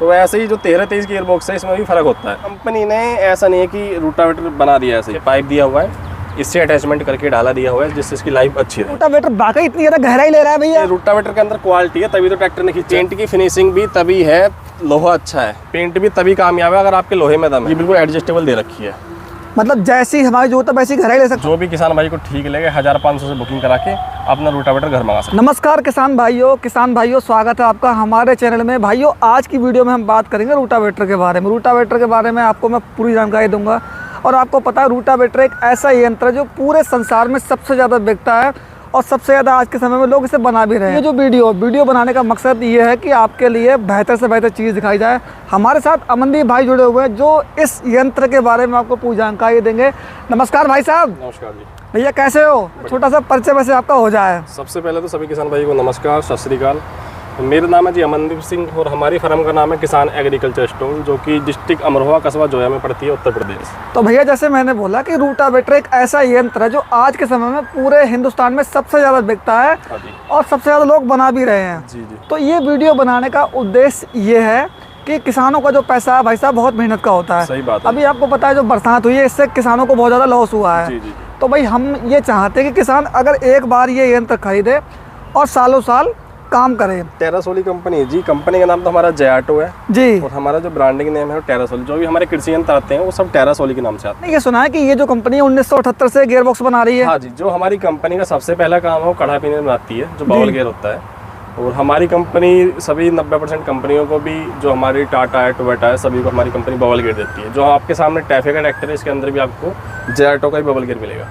तो ऐसे ही जो 13-23 गियर बॉक्स है इसमें भी फर्क होता है। कंपनी ने ऐसा नहीं है कि रूटावेटर बना दिया, ऐसे पाइप दिया हुआ है, इससे अटैचमेंट करके डाला दिया हुआ है जिससे इसकी लाइफ अच्छी रहे। रूटावेटर वाकई इतनी ज्यादा गहराई ले रहा है भैया। रूटावेटर के अंदर क्वालिटी है, तभी तो ट्रैक्टर ने खींची। पेंट की फिनिशिंग भी तभी है, लोहा अच्छा है, पेंट भी तभी कामयाब है अगर आपके लोहे में दम है। ये बिल्कुल एडजस्टेबल दे रखी है, मतलब जैसी हमारी जरूरत है वैसी गहराई ले सकते। जो भी किसान भाई को ठीक लगे 1500 से बुकिंग करा के अपना रूटावेटर घर मंगा सकते। नमस्कार किसान भाइयों, स्वागत है आपका हमारे चैनल में। भाइयों आज की वीडियो में हम बात करेंगे रूटावेटर के बारे में। रूटावेटर के बारे में आपको मैं पूरी जानकारी दूंगा। और आपको पता है रूटावेटर एक ऐसा यंत्र है जो पूरे संसार में सबसे ज़्यादा बिकता है और सबसे ज़्यादा आज के समय में लोग इसे बना भी रहे हैं। ये जो वीडियो बनाने का मकसद ये है कि आपके लिए बेहतर से बेहतर चीज़ दिखाई जाए। हमारे साथ अमनदीप भाई जुड़े हुए हैं जो इस यंत्र के बारे में आपको पूरी जानकारी देंगे। नमस्कार भाई साहब। नमस्कार जी भैया, कैसे हो? छोटा सा परिचय वैसे आपका हो जाए। सबसे पहले तो सभी किसान भाई को नमस्कार, सत श्री अकाल। मेरा नाम है जी अमनदीप सिंह और हमारी फर्म का नाम है किसान एग्रीकल्चर स्टोर, जो कि डिस्ट्रिक्ट अमरोहा कस्बा जोया में पड़ती है, उत्तर प्रदेश। तो भैया जैसे मैंने बोला कि रूटावेटर एक ऐसा यंत्र है जो आज के समय में पूरे हिंदुस्तान में सबसे ज़्यादा बिकता है और सबसे ज़्यादा लोग बना भी रहे हैं। जी जी। तो ये वीडियो बनाने का उद्देश्य ये है कि किसानों का जो पैसा है भाई साहब बहुत मेहनत का होता है। सही बात है। अभी आपको पता है जो बरसात हुई है इससे किसानों को बहुत ज़्यादा लॉस हुआ है। जी जी। तो भाई हम ये चाहते हैं कि किसान अगर एक बार ये यंत्र खरीदे और सालों साल काम करें। टेरासोली कंपनी है जी, कंपनी का नाम तो हमारा जयाटो है जी। और हमारा जो ब्रांडिंग नेम है टेरासोली। जो भी हमारे कृषि यंत्र आते हैं वो सब टेरासोली के नाम से आते हैं। ये सुना है कि ये जो कंपनी है 1978 से गियर बॉक्स बना रही है। हाँ जी, जो हमारी कंपनी का सबसे पहला काम है वो कड़ा पीने में बनाती है, जो बाउल गियर होता है। और हमारी कंपनी सभी 90% कंपनियों को भी, जो हमारी टाटा है, टोयोटा है, सभी को हमारी कंपनी बबल गियर देती है। जो आपके सामने टैफे का ट्रैक्टर है इसके अंदर भी आपको जयाटो का ही बबल गियर मिलेगा।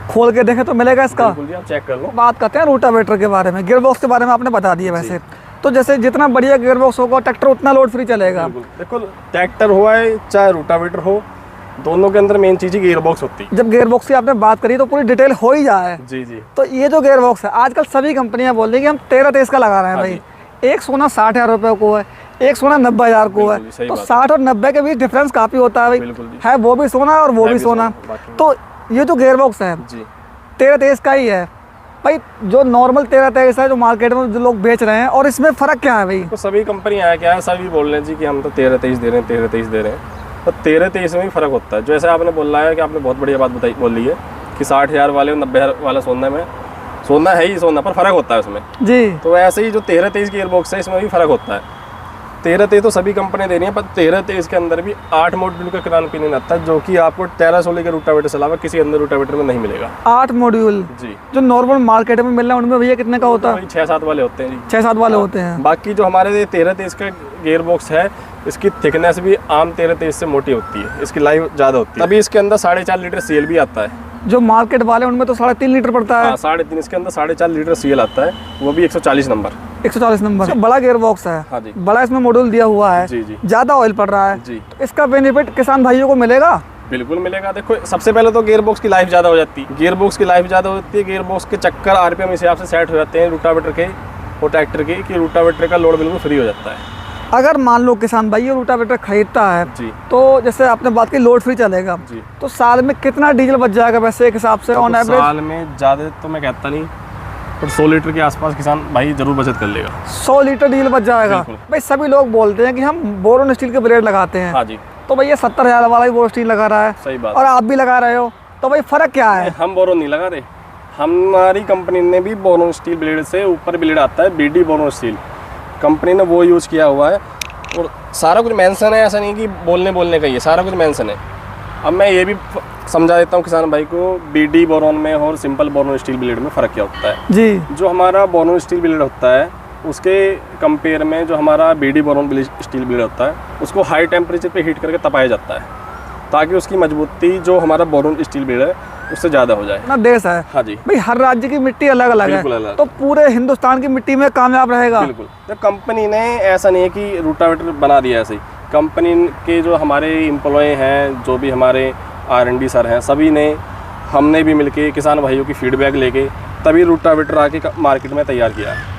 खोल के देखें तो मिलेगा इसका। बिल्कुल जी, आप चेक कर लो। बात करते हैं रूटावेटर के बारे में। गियर बॉक्स के बारे में आपने बता दिया। वैसे तो जैसे जितना बढ़िया गियर बॉक्स होगा ट्रैक्टर उतना लोड फ्री चलेगा। देखो ट्रैक्टर हुआ है चाहे रूटावेटर हो, दोनों के अंदर मेन चीज ही गियर बॉक्स होती है। जब गियर बॉक्स की आपने बात करी तो पूरी डिटेल हो ही जाए। जी जी। तो ये जो गियर बॉक्स है आजकल सभी कंपनियां बोल रही है कि हम 13-23 का लगा रहे हैं। भाई एक सोना 60,000 रुपये को है, एक सोना 90,000 को है। तो 60 और 90 के बीच डिफरेंस काफी होता है भाई। है वो भी सोना और वो भी सोना। तो ये जो गियर बॉक्स है 13-23 का ही है भाई। जो नॉर्मल 13-23 है जो मार्केट में जो लोग बेच रहे हैं, और इसमें फ़र्क क्या है भाई? तो सभी कंपनियां हैं क्या है, सभी बोल रहे हैं जी कि हम तो 13-23 दे रहे हैं, 13-23 दे रहे हैं। तो 13-23 में भी फ़र्क होता है। जैसे आपने बोला है कि आपने बहुत बढ़िया बात बोली है कि 60,000 वाले और 90,000 वाला सोना में सोना है ही सोना, पर फ़र्क होता है उसमें जी। तो ऐसे ही जो 13-23 गियर बॉक्स है इसमें भी फ़र्क होता है। 13-23 तो सभी कंपनी दे रही है, पर 13-23 के अंदर भी 8 मॉड्यूल का किरान पीने आता है, जो कि आपको टेरासोली के रूटावेटर से अलावा किसी अंदर रूटावेटर में नहीं मिलेगा। 8 मॉड्यूल जी। जो नॉर्मल मार्केट में मिल रहा है उनमें भैया कितने का होता है? 6-7 वाले होते हैं जी। 6-7 वाले होते हैं। बाकी जो हमारे 13-23 का गियर बॉक्स है इसकी थिकनेस भी आम 13-23 से मोटी होती है, इसकी लाइफ ज़्यादा होती है। तभी इसके अंदर 4.5 लीटर सीएल भी आता है। जो मार्केट वाले उनमें तो 3.5 लीटर पड़ता है। 3.5, इसके अंदर 4.5 लीटर सीएल आता है, वो भी 140 नंबर। 140 नंबर बड़ा गियर बॉक्स है। हाँ जी। बड़ा इसमें मॉड्यूल दिया हुआ है जी जी। ज़्यादा ऑयल पड़ रहा है जी। तो इसका बेनिफिट किसान भाइयों को मिलेगा? बिल्कुल मिलेगा। देखो सबसे पहले तो गियर बॉक्स की लाइफ ज़्यादा हो जाती है। गियर बॉक्स की लाइफ ज़्यादा होती है, गियर बॉक्स के चक्कर आरपीएम हिसाब से सेट हो जाते हैं रूटावेटर के और ट्रैक्टर के, कि रूटावेटर का लोड बिल्कुल फ्री हो जाता है। अगर मान लो किसान भाई ये रूटावेटर खरीदता है जी, तो जैसे आपने बात की लोड फ्री चलेगा जी, तो साल में कितना डीजल बच जाएगा वैसे एक हिसाब से ऑन एवरेज? साल में ज़्यादा तो मैं कहता नहीं, पर 100 लीटर के आसपास किसान भाई जरूर बचत कर लेगा। 100 लीटर डीजल बच जाएगा भाई। सभी लोग बोलते हैं कि हम बोरोन स्टील के ब्लेड लगाते हैं। हाँ जी। तो भैया 70,000 वाला ही बोरोन स्टील लगा रहा है। सही बात। और आप भी लगा रहे हो, तो भाई फ़र्क क्या है? हम बोरोन नहीं लगा रहे, हमारी कंपनी ने भी बोरोन स्टील ब्लेड से ऊपर ब्लेड आता है, बीडी बोरोन स्टील कंपनी ने वो यूज़ किया हुआ है। और सारा कुछ मेंशन है, ऐसा नहीं कि बोलने का, ये सारा कुछ मेंशन है। अब मैं ये भी समझा देता हूँ किसान भाई को, बीडी बोरोन में और सिंपल बोरोन स्टील ब्लेड में फ़र्क क्या होता है जी। जो हमारा बोरोन स्टील ब्लेड होता है उसके कंपेयर में जो हमारा बीडी बोरोन स्टील ब्लेड होता है उसको हाई टेम्परेचर पे हीट करके तपाया जाता है, ताकि उसकी मजबूती जो हमारा बोरोन स्टील ब्लेड है उससे ज़्यादा हो जाए ना। देश है हाँ जी भाई, हर राज्य की मिट्टी अलग अलग है, तो पूरे हिंदुस्तान की मिट्टी में कामयाब रहेगा। बिल्कुल। तो कंपनी ने ऐसा नहीं है कि रूटावेटर बना दिया ऐसे ही, कंपनी के जो हमारे एम्प्लॉय हैं, जो भी हमारे R&D सर हैं, सभी ने, हमने भी मिलके किसान भाइयों की फीडबैक लेके तभी रूटावेटर आके मार्केट में तैयार किया है।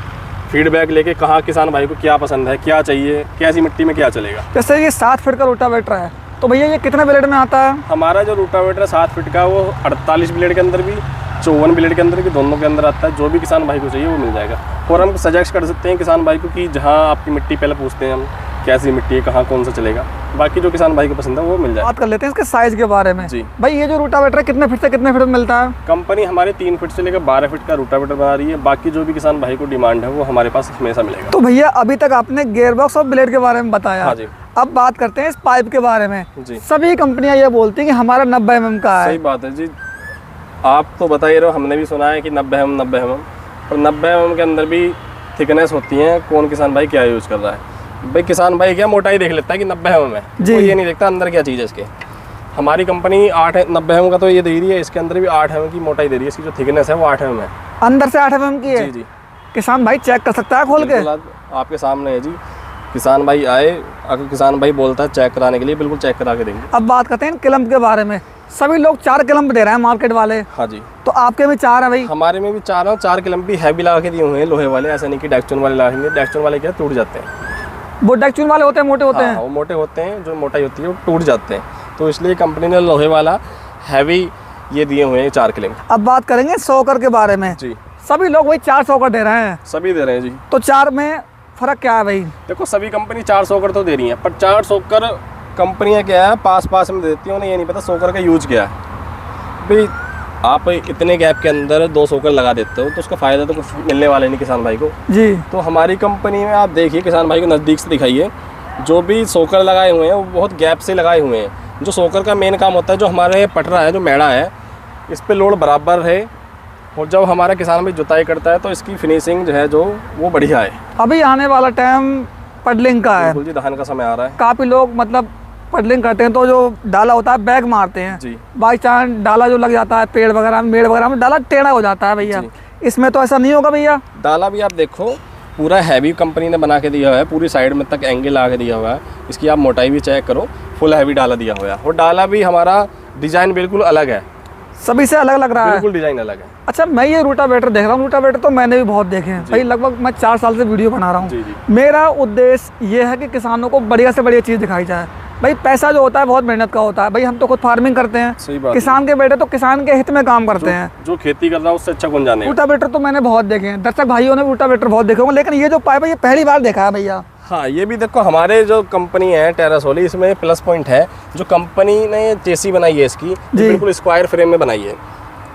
फीडबैक लेके कहाँ किसान भाई को क्या पसंद है, क्या चाहिए, कैसी मिट्टी में क्या चलेगा। जैसे ये 7 फीट का रूटावेटर है, तो भैया ये कितने ब्लेड में आता है? हमारा जो रूटावेटर है 7 फीट का, वो 48 ब्लेड के अंदर भी, 54 ब्लेड के अंदर भी, दोनों के अंदर आता है। जो भी किसान भाई को चाहिए वो मिल जाएगा। और हम सजेस्ट कर सकते हैं किसान भाई को कि जहाँ आपकी मिट्टी, पहले पूछते हैं हम कैसी मिट्टी है, कहाँ कौन सा चलेगा। बाकी जो किसान भाई को पसंद है वो मिल जाए। बात कर लेते हैं इसके साइज़ के बारे में। जी भाई ये जो रूटावेटर है कितने फीट से कितने फीट में मिलता है? कंपनी हमारे 3 फीट से लेकर 12 फीट का रूटावेटर बना रही है। बाकी जो भी किसान भाई को डिमांड है वो हमारे पास हमेशा मिलेगा। तो भैया अभी तक आपने गियर बॉक्स और ब्लेड के बारे में बताया। हाँ जी। अब बात करते हैं इस पाइप के बारे में। जी। सभी कंपनियां ये बोलती हैं कि हमारा 90 mm का है। सही बात है जी। आप तो बता ही रहे हो, हमने भी सुना है कि 90 mm, पर 90 mm के अंदर भी थिकनेस होती है। कौन किसान भाई क्या यूज़ कर रहा है? भाई किसान भाई क्या मोटाई देख लेता है कि 90 mm है, जी। वो ये नहीं देखता अंदर क्या चीज़ है इसके। हमारी कंपनी 90 mm का तो ये दे रही है, इसके अंदर भी 8 mm की मोटाई दे रही है। इसकी जो थिकनेस है वो 8 mm है। अंदर से 8 mm की है? जी जी। किसान भाई चेक कर सकता है खोल के? आपके सामने है जी। किसान भाई आए, अगर किसान भाई बोलता है चेक कराने के लिए, बिल्कुल चेक करा के देंगे। अब बात करते हैं क्लम्प के बारे में। सभी लोग 4 क्लम्प दे रहे हैं मार्केट वाले। हाँ जी। तो आपके में 4 है भाई? हमारे में भी 4 हैं। 4 क्लम्प भी हैवी लगा के दिए हुए हैं लोहे वाले, ऐसा नहीं कि डेक्चुन वाले लगाएंगे। डेक्चुन वाले क्या टूट जाते हैं। वो डेक्चुन वाले होते हैं, मोटे होते हैं? हाँ, वो मोटे होते हैं, जो मोटाई होती है वो टूट जाते हैं। तो इसलिए कंपनी ने लोहे वाला हैवी ये दिए हुए हैं 4 क्लम्प। अब बात करेंगे सोकर के बारे में। जी। सभी लोग वही 4 सोकर दे रहे हैं। सभी दे रहे हैं जी। तो 4 में फ़र्क क्या है भाई? देखो सभी कंपनी 4 सोकर तो दे रही है, पर 4 सोकर कंपनियां क्या है पास में देती हैं, उन्हें ये नहीं पता सोकर का यूज क्या है। भाई आप इतने गैप के अंदर 2 सोकर लगा देते हो तो उसका फ़ायदा तो कुछ मिलने वाला नहीं किसान भाई को। जी। तो हमारी कंपनी में आप देखिए, किसान भाई को नज़दीक से दिखाइए, जो भी सोकर लगाए हुए हैं वो बहुत गैप से लगाए हुए हैं। जो सोकर का मेन काम होता है, जो हमारे पटरा है, जो मेड़ा है, इस पे लोड बराबर है। और जब हमारा किसान भाई जुताई करता है तो इसकी फिनिशिंग जो है जो वो बढ़िया है। अभी आने वाला टाइम पडलिंग का है। बिल्कुल जी, धान का समय आ रहा है। काफ़ी लोग मतलब पडलिंग करते हैं तो जो डाला होता है बैग मारते हैं जी। बाई चांस डाला जो लग जाता है पेड़ वगैरह में, मेड़ वगैरह में, डाला टेढ़ा हो जाता है भैया। इसमें तो ऐसा नहीं होगा भैया? डाला भी आप देखो पूरा हैवी कंपनी ने बना के दिया हुआ है, पूरी साइड में तक एंगल ला के दिया हुआ है। इसकी आप मोटाई भी चेक करो, फुल हैवी डाला दिया हुआ है। और डाला भी हमारा डिज़ाइन बिल्कुल अलग है, सभी से अलग लग रहा है। बिल्कुल डिज़ाइन अलग है। अच्छा, मैं ये रूटावेटर देख रहा हूँ। रूटावेटर तो मैंने भी बहुत देखे हैं भाई, लगभग मैं 4 साल से वीडियो बना रहा जी हूँ। जी। मेरा उद्देश्य ये है कि किसानों को बढ़िया से बढ़िया चीज़ दिखाई जाए। भाई पैसा जो होता है बहुत मेहनत का होता है। भाई हम तो खुद फार्मिंग करते हैं, सही बात। किसान के बेटे तो किसान के हित में काम करते हैं। जो खेती कर रहा है उससे अच्छा कौन जाने। रूटावेटर तो मैंने बहुत देखे हैं, दर्शक भाइयों ने रूटावेटर बहुत देखे होंगे, लेकिन ये जो पाइप है ये पहली बार देखा है भैया। हाँ, ये भी देखो हमारे जो कंपनी है टेरासोली, इसमें प्लस पॉइंट है जो कंपनी ने चेसी बनाई है इसकी, बिल्कुल स्क्वायर फ्रेम में बनाई है।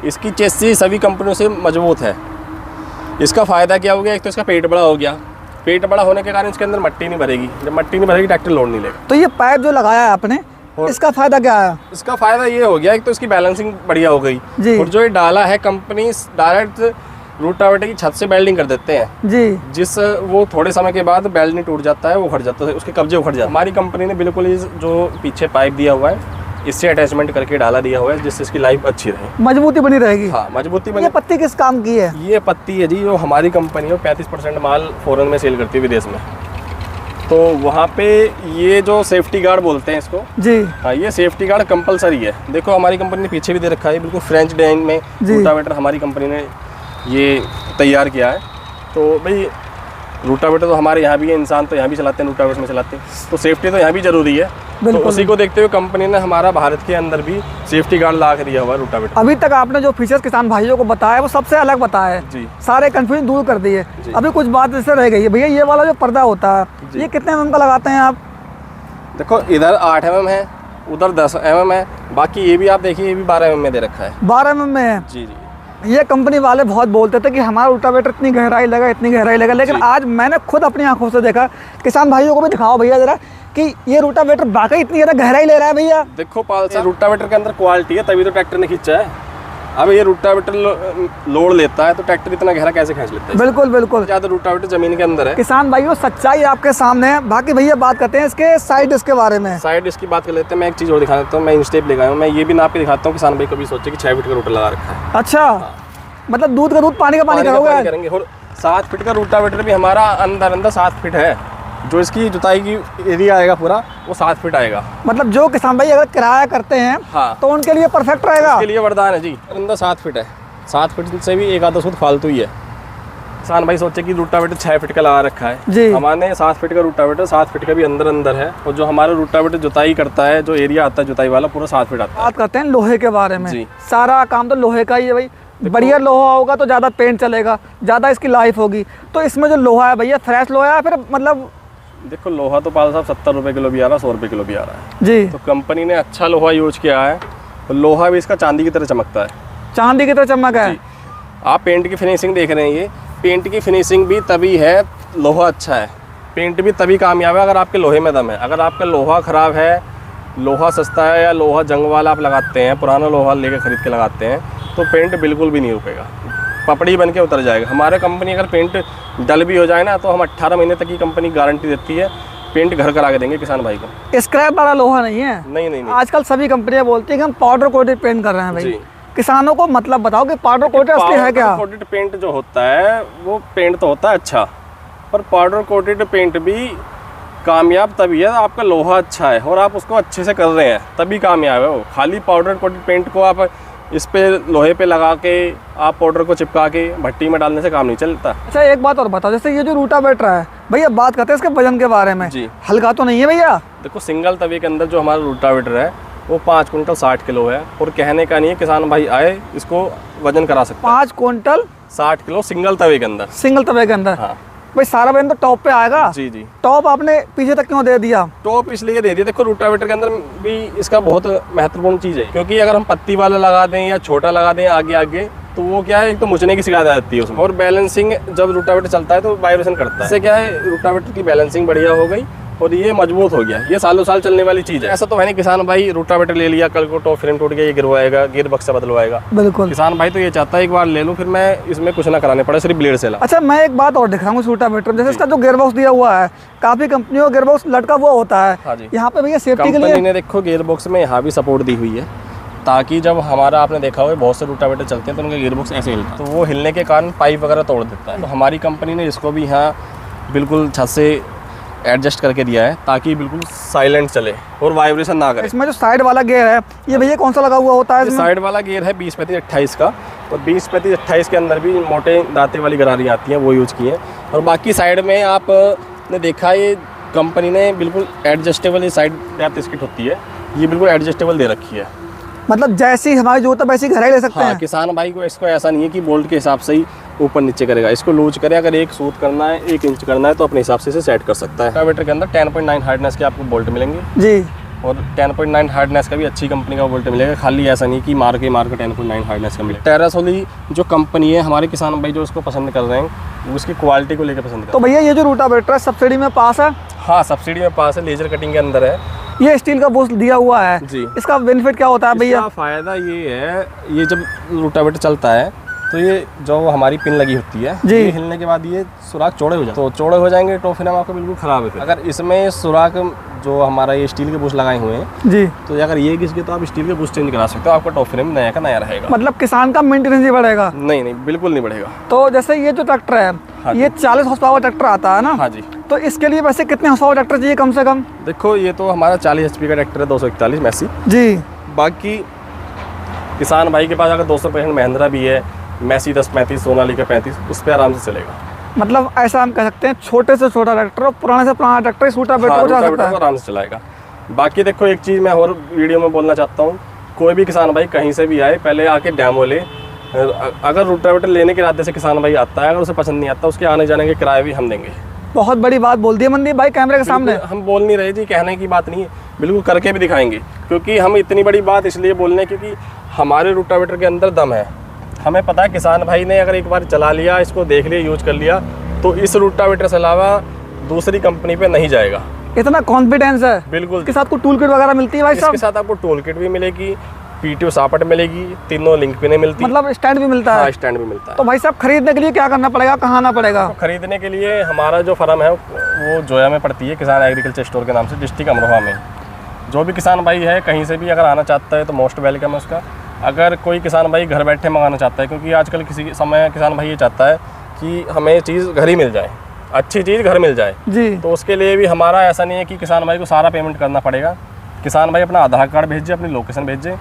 इसकी चेसी सभी कंपनियों से मजबूत है। इसका फ़ायदा क्या हो गया? एक तो इसका पेट बड़ा हो गया। पेट बड़ा होने के कारण इसके अंदर मट्टी नहीं भरेगी। जब मट्टी नहीं भरेगी ट्रैक्टर लोड नहीं लेगा। तो ये पाइप जो लगाया है आपने, इसका फ़ायदा क्या है? इसका फ़ायदा ये हो गया, एक तो इसकी बैलेंसिंग बढ़िया हो गई जी। और जो ये डाला है, कंपनी डायरेक्ट रूटावेटर की छत से बेल्डिंग कर देते हैं जी, जिस वो थोड़े समय के बाद बेल्ट नहीं टूट जाता है, वो उखड़ जाता है, उसके कब्जे उखड़ जाते हैं। हमारी कंपनी ने बिल्कुल ही जो पीछे पाइप दिया हुआ है इससे अटैचमेंट करके डाला दिया हुआ है, जिससे इसकी लाइफ अच्छी रहे, मजबूती बनी रहेगी। हाँ, मजबूती ये बनी। पत्ती किस काम की है? ये पत्ती है जी, जो हमारी कंपनी है 35% माल फॉरेन में सेल करती है, विदेश में। तो वहाँ पे ये जो सेफ्टी गार्ड बोलते हैं इसको, जी हाँ, ये सेफ्टी गार्ड कंपलसरी है। देखो हमारी कंपनी ने पीछे भी दे रखा है, बिल्कुल फ्रेंच डिजाइन में रूटावेटर हमारी कंपनी ने ये तैयार किया है। तो भाई रूटावेटर तो हमारे यहाँ भी है, इंसान तो यहाँ भी चलाते हैं, रूटावेटर में चलाते हैं, तो सेफ्टी तो यहाँ भी जरूरी है। तो उसी को देखते हुए कंपनी ने हमारा भारत के अंदर भी सेफ्टी गार्ड ला के दिया हुआ है रूटावेटर। अभी तक आपने जो फीचर्स किसान भाइयों को बताया वो सबसे अलग बताया है जी। सारे कंफ्यूजन दूर कर दिए। अभी कुछ बात इससे रह गई है भैया, ये वाला जो पर्दा होता है ये कितने mm का लगाते हैं आप? देखो इधर 8 mm है, उधर 10 mm है, बाकी ये भी आप देखिए, ये भी 12 mm में दे रखा है। 12 mm में है? जी जी। ये कंपनी वाले बहुत बोलते थे कि हमारा रूटावेटर इतनी गहराई लगा, इतनी गहराई लगा, लेकिन आज मैंने खुद अपनी आंखों से देखा। किसान भाइयों को भी दिखाओ भैया जरा कि ये रूटावेटर वाकई इतनी ज़्यादा गहराई ले रहा है भैया। देखो पाल से रूटावेटर के अंदर क्वालिटी है, तभी तो ट्रैक्टर ने खींचा है। अब ये रूटावेटर लोड लेता है तो ट्रैक्टर इतना गहरा कैसे खींच लेता है? बिल्कुल बिल्कुल, ज़्यादा रूटावेटर जमीन के अंदर है। किसान भाइयों सच्चाई आपके सामने है। बाकी भैया बात करते हैं इसके साइड इसके बारे में। साइड इसकी बात कर लेते हैं। मैं एक चीज़ और दिखा देता हूँ, मैं इंस्टेप लेकर आया हूँ, मैं ये भी नाप के दिखाता हूँ, किसान भाई कभी सोचे कि 6 फीट का रूटर लगा रखा है। अच्छा, मतलब दूध का दूध पानी का पानी करेंगे। और 7 फीट का रूटावेटर भी हमारा अंदर 7 फीट है। जो इसकी जुताई की एरिया आएगा पूरा वो 7 फीट आएगा। मतलब जो किसान भाई अगर किराया करते हैं हाँ, तो उनके लिए परफेक्ट रहेगा। उसके लिए वरदान है जी। अंदर 7 फीट है, 7 फीट से भी एक आधा सूद फालतू ही है। किसान भाई सोचे कि रूटावेटर 6 फीट का लगा रखा है जी। हमारे 7 फीट का रूटावेटर 7 फीट का भी अंदर है। और जो हमारा रूटावेटर जुताई करता है, जो एरिया आता है जुताई वाला, पूरा 7 फीट आता है। बात करते हैं लोहे के बारे में जी। सारा काम तो लोहे का ही है भाई। बढ़िया लोहा होगा तो ज़्यादा पेंट चलेगा, ज़्यादा इसकी लाइफ होगी। तो इसमें जो लोहा है भैया फ्रेश लोहा है, फिर मतलब देखो लोहा तो पाल साहब 70 रुपये किलो भी आ रहा है, 100 रुपये किलो भी आ रहा है। जी, तो कंपनी ने अच्छा लोहा यूज किया है, तो लोहा भी इसका चांदी की तरह चमकता है। चांदी की तरह चमक है। जी। आप पेंट की फिनिशिंग देख रहे हैं, ये पेंट की फिनिशिंग भी तभी है, लोहा अच्छा है, पेंट भी तभी कामयाब है अगर आपके लोहे में दम है। अगर आपका लोहा ख़राब है, लोहा सस्ता है या लोहा जंग वाला आप लगाते हैं, पुराना लोहा लेके खरीद के लगाते हैं, तो पेंट बिल्कुल भी नहीं रुकेगा, पपड़ी बन के उतर जाएगा। हमारे कंपनी अगर पेंट डल भी हो जाए ना, तो हम 18 महीने तक की कंपनी गारंटी देती है, पेंट घर करा के देंगे किसान भाई को। स्क्रैप वाला लोहा नहीं है। नहीं। आजकल सभी कंपनियां बोलती हैं कि हम पाउडर कोटेड पेंट कर रहे हैं भाई। जी। किसानों को मतलब बताओ कि पाउडर कोटेड असली है क्या? पाउडर कोटेड पेंट जो होता है वो पेंट तो होता है अच्छा, पर पाउडर कोटेड पेंट भी कामयाब तभी है आपका लोहा अच्छा है और आप उसको अच्छे से कर रहे हैं, तभी कामयाब है वो। खाली पाउडर कोटेड पेंट को आप इस पे लोहे पे लगा के आप पाउडर को चिपका के भट्टी में डालने से काम नहीं चलता। अच्छा एक बात और बताओ, जैसे ये जो रूटावेटर है भैया, बात करते हैं इसके वजन के बारे में। जी। हल्का तो नहीं है भैया? देखो सिंगल तवे के अंदर जो हमारा रूटावेटर है वो 5 कुंटल 60 किलो है, और कहने का नहीं है, किसान भाई आए इसको वजन करा सकते हैं। 5 कुंटल 60 किलो सिंगल तवे के अंदर। सिंगल तवे के अंदर? हाँ भाई सारा वजन तो टॉप पे आएगा। जी। टॉप आपने पीछे तक क्यों दे दिया? टॉप इसलिए दे दिया, देखो रूटावेटर के अंदर भी इसका बहुत महत्वपूर्ण चीज़ है, क्योंकि अगर हम पत्ती वाला लगा दें या छोटा लगा दें आगे तो वो क्या है, एक तो मुचने की शिकायत आती है उसमें, और बैलेंसिंग जब रूटावेटर चलता है तो वाइब्रेशन करता है। इससे क्या है, रूटावेटर की बैलेंसिंग बढ़िया हो गई और ये मजबूत हो गया। ये सालों साल चलने वाली चीज़ है। ऐसा तो है नहीं किसान भाई रूटावेटर ले लिया, कल को टॉप फ्रेम टूट गया ये गिरवाएगा, गियर बक्सा बदलवाएगा। बिल्कुल। किसान भाई तो ये चाहता है एक बार ले लूँ, फिर मैं इसमें कुछ ना कराने पड़े, सिर्फ ब्लेड से ला। अच्छा मैं एक बात और दिखाऊंगा रूटावेटर, जैसे इसका जो गियरबॉक्स दिया हुआ है, काफी कंपनियों का गियरबॉक्स लटका हुआ होता है। हाँ जी। यहाँ पे भैया सेफ्टी के लिए कंपनी ने देखो गियर बॉक्स में यहाँ भी सपोर्ट दी हुई है, ताकि जब हमारा आपने देखा हुआ बहुत से रूटावेटर चलते हैं तो उनका गियर बॉक्स ऐसे हिलता है, तो वो हिलने के कारण पाइप वगैरह तोड़ देता है। तो हमारी कंपनी ने इसको भी यहाँ बिल्कुल छत से एडजस्ट करके दिया है, ताकि बिल्कुल साइलेंट चले और वाइब्रेशन ना करे। इसमें जो साइड वाला गियर है ये भैया कौन सा लगा हुआ होता है? साइड वाला गियर है 20-35-28 का, और 20-35-28 के अंदर भी मोटे दांते वाली गरारी आती हैं, वो यूज़ की है। और बाकी साइड में आपने देखा ये कंपनी ने बिल्कुल एडजस्टेबल, ये साइड डेप्थ इसकी होती है, ये बिल्कुल एडजस्टेबल दे रखी है। मतलब जैसी हमारी जरूरत है वैसी गहराई ले सकते हाँ, हैं। किसान भाई को इसको ऐसा नहीं है कि बोल्ट के हिसाब से ही ऊपर नीचे करेगा, इसको लूज करे। अगर 1 सूत करना है, 1 इंच करना है, तो अपने हिसाब से इसे सेट कर सकता है। रोटावेटर के अंदर 10.9 हार्डनेस के आपको बोल्ट मिलेंगे जी, और 10.9 हार्डनेस का भी अच्छी कंपनी का बोल्ट मिलेगा। खाली ऐसा नहीं कि मार के 10.9 हार्डनेस का मिलेगा। टेरासोली जो कंपनी है, हमारे किसान भाई जो इसको पसंद कर रहे हैं वो इसकी क्वालिटी को लेकर पसंद कर तो भैया ये जो रूटावेटर है सब्सिडी में पास है? हाँ, सब्सिडी में पास है, लेजर कटिंग के अंदर है। ये स्टील का बूस्ट दिया हुआ है जी। इसका बेनिफिट क्या होता है भैया? इसका फ़ायदा ये है, ये जब रूटावेटर चलता है तो ये जो हमारी पिन लगी होती है, जी। ये हिलने के बाद ये सुराख चौड़े हो जाते हैं, तो चौड़े हो जाएंगे तो फिर हम आपको बिल्कुल ख़राब है। फिर अगर इसमें सुराख जो हमारा ये स्टील के बूस्ट लगाए हुए हैं जी, तो अगर ये घिस गए तो आप स्टील के बूस्ट चेंज करा सकते हो, आपका टॉप फ्रेम नया का नया रहेगा। मतलब किसान का मेंटेनेंस ही बढ़ेगा? नहीं, बिल्कुल नहीं बढ़ेगा। तो जैसे ये जो ट्रैक्टर है, हाँ ये 40 हॉर्स पावर ट्रैक्टर आता है ना? हाँ जी। तो इसके लिए वैसे कितने हॉर्स पावर ट्रैक्टर चाहिए कम से कम? देखो ये तो हमारा 40 HP का ट्रैक्टर है, 241 मैसी। जी। बाकी किसान भाई के पास अगर 265 महिंद्रा भी है, मैसी 1035, सोनालिका 35, उस पर आराम से चलेगा। मतलब ऐसा हम कह सकते हैं छोटे से छोटा ट्रैक्टर और पुराने से पुराना ट्रैक्टर इस रूटावेटर को जा सकता रूटावेटर है। को आराम से चलाएगा। बाकी देखो एक चीज़ मैं और वीडियो में बोलना चाहता हूँ, कोई भी किसान भाई कहीं से भी आए पहले आके डेमो ले। अगर रूटावेटर लेने के इरादे से किसान भाई आता है, अगर उसे पसंद नहीं आता, उसके आने जाने के किराए भी हम देंगे। बहुत बड़ी बात बोल दी है मनदीप भाई कैमरे के सामने। हम बोल नहीं रहे जी, कहने की बात नहीं है, बिल्कुल करके भी दिखाएंगे। क्योंकि हम इतनी बड़ी बात इसलिए बोल रहे हैं क्योंकि हमारे रूटावेटर के अंदर दम है। हमें पता है किसान भाई ने अगर एक बार चला लिया, इसको देख लिया, यूज कर लिया, तो इस रूटावेटर से अलावा दूसरी कंपनी पे नहीं जाएगा। इतना कॉन्फिडेंस है? बिल्कुल। इसके साथ कोई टूल किट वगैरह मिलती है भाई साहब? इसके साथ आपको टूल किट भी मिलेगी, PTO सापट मिलेगी, तीनों लिंक पिने मिलती, मतलब स्टैंड भी मिलता है? हाँ, स्टैंड भी मिलता है। तो भाई साहब खरीदने के लिए क्या करना पड़ेगा, कहाँ आना पड़ेगा? तो खरीदने के लिए हमारा जो फर्म है वो जोया में पड़ती है, किसान एग्रीकल्चर स्टोर के नाम से, डिस्ट्रिक्ट अमरोहा में। जो भी किसान भाई है कहीं से भी अगर आना चाहता है तो मोस्ट वेलकम है उसका। अगर कोई किसान भाई घर बैठे मंगाना चाहता है, क्योंकि आजकल किसी समय किसान भाई ये चाहता है कि हमें चीज़ घर ही मिल जाए, अच्छी चीज़ घर मिल जाए जी। तो उसके लिए भी हमारा ऐसा नहीं है कि किसान भाई को सारा पेमेंट करना पड़ेगा। किसान भाई अपना आधार कार्ड भेजे, अपनी लोकेशन भेजे,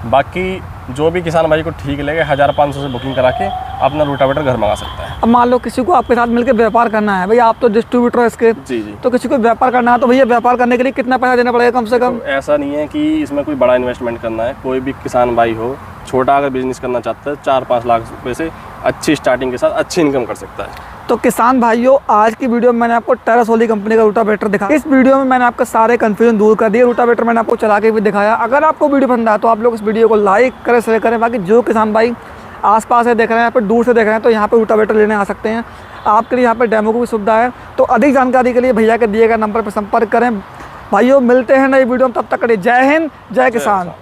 बाकी जो भी किसान भाई को ठीक लगे 1500 से बुकिंग करा के अपना रूटावेटर घर मंगा सकता है। अब मान लो किसी को आपके साथ मिलकर व्यापार करना है, भैया आप तो डिस्ट्रीब्यूटर हो इसके, जी जी। तो किसी को व्यापार करना है तो भैया व्यापार करने के लिए कितना पैसा देना पड़ेगा कम से कम? तो ऐसा नहीं है कि इसमें कोई बड़ा इन्वेस्टमेंट करना है। कोई भी किसान भाई हो, छोटा अगर बिजनेस करना चाहता है, 4-5 लाख रुपये से अच्छी स्टार्टिंग के साथ अच्छी इनकम कर सकता है। तो किसान भाइयों, आज की वीडियो में मैंने आपको टेरासोली कंपनी का रूटावेटर दिखाया। इस वीडियो में मैंने आपका सारे कंफ्यूजन दूर कर दिए। रूटावेटर मैंने आपको चला के भी दिखाया। अगर आपको वीडियो पसंद आया तो आप लोग इस वीडियो को लाइक करें, शेयर करें। बाकी जो किसान भाई आसपास से देख रहे हैं, यहाँ पर दूर से देख रहे हैं, तो यहाँ पर रूटावेटर लेने आ सकते हैं। आपके लिए यहाँ पर डेमो की भी सुविधा है। तो अधिक जानकारी के लिए भैया के दिए गए नंबर पर संपर्क करें। भाइयों, मिलते हैं नई वीडियो में, तब तक के लिए जय हिंद, जय किसान।